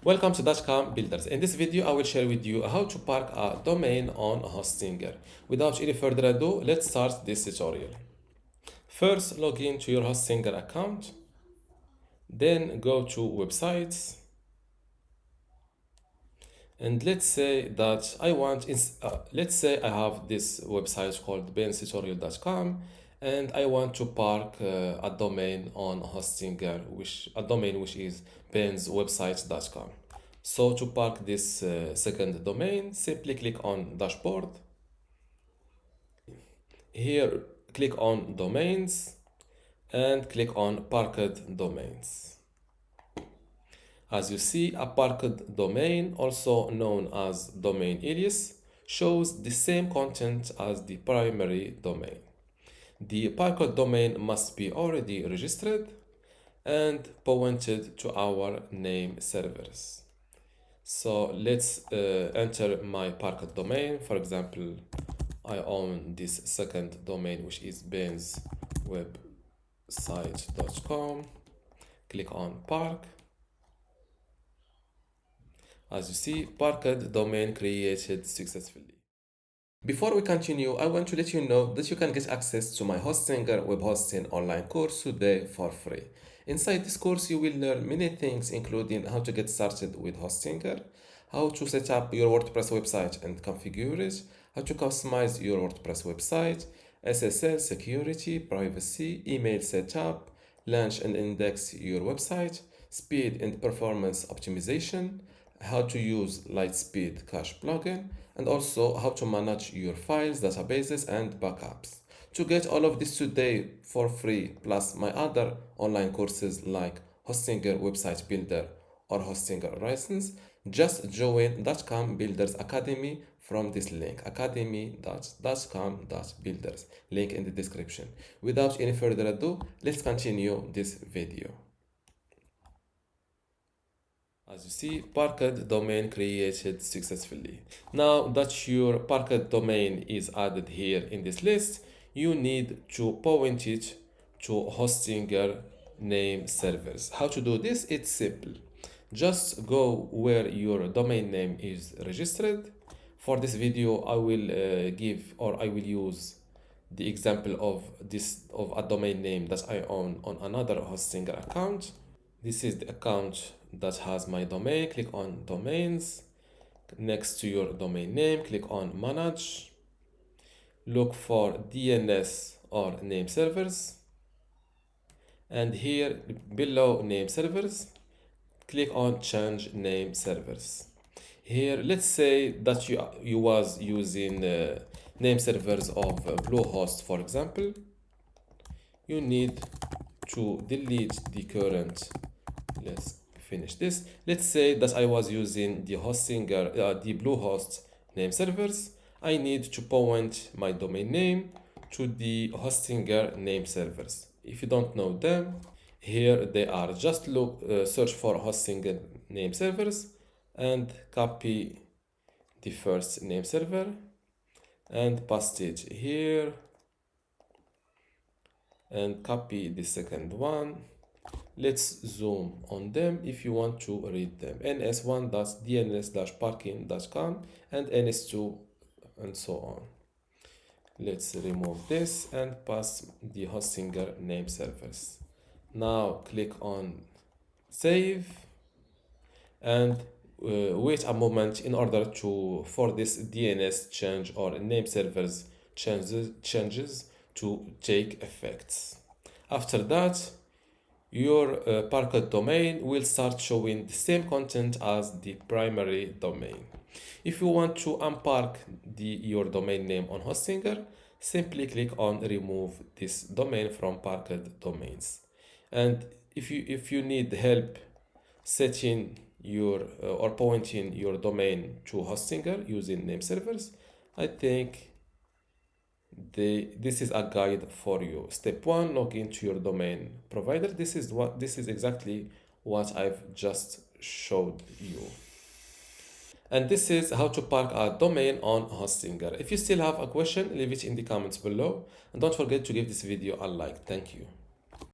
Welcome to dotcom.builders. In this video, I will share with you how to park a domain on Hostinger. Without any further ado, let's start this tutorial. First, log in to your Hostinger account. Then go to websites. And let's say that let's say I have this website called benstutorial.com and I want to park a domain on Hostinger, which is benswebsites.com. So to park this second domain, simply click on dashboard. Here, click on domains and click on parked domains. As you see, a parked domain, also known as domain alias, shows the same content as the primary domain. The parked domain must be already registered and pointed to our name servers. So let's enter my parked domain. For example, I own this second domain, which is benswebsites.com. Click on park. As you see, parked domain created successfully. Before we continue, I want to let you know that you can get access to my Hostinger web hosting online course today for free. Inside this course, you will learn many things, including how to get started with Hostinger, how to set up your WordPress website and configure it, how to customize your WordPress website, SSL, security, privacy, email setup, launch and index your website, speed and performance optimization, how to use Lightspeed Cache plugin, and also how to manage your files, databases, and backups. To get all of this today for free, plus my other online courses like Hostinger Website Builder or Hostinger License, just join dotcom Builders Academy from this link, academy.dotcom.builders, link in the description. Without any further ado, let's continue this video. As you see, parked domain created successfully. Now that your parked domain is added here in this list, you need to point it to Hostinger name servers. How to do this? It's simple. Just go where your domain name is registered. For this video, I will use the example of a domain name that I own on another Hostinger account. This is the account that has my domain. Click on domains. Next to your domain name, click on manage. Look for DNS or name servers. And here below name servers, click on change name servers. Here, let's say that you was using name servers of Bluehost, for example. You need to delete the current. Let's finish this. Let's say that I was using the the Bluehost name servers. I need to point my domain name to the Hostinger name servers. If you don't know them, here they are. Just search for Hostinger name servers and copy the first name server and paste it here and copy the second one. Let's zoom on them if you want to read them. ns1.dns-parking.com and ns2 and so on. Let's remove this and pass the Hostinger name servers. Now click on save and wait a moment in order for this DNS change or name servers changes to take effect. After that, your parked domain will start showing the same content as the primary domain. If you want to unpark your domain name on Hostinger, simply click on remove this domain from parked domains. And if you need help setting your or pointing your domain to Hostinger using name servers, I think this is a guide for you. Step 1, log into your domain provider. This is exactly what I've just showed you. And this is how to park a domain on Hostinger. If you still have a question, leave it in the comments below. And don't forget to give this video a like. Thank you.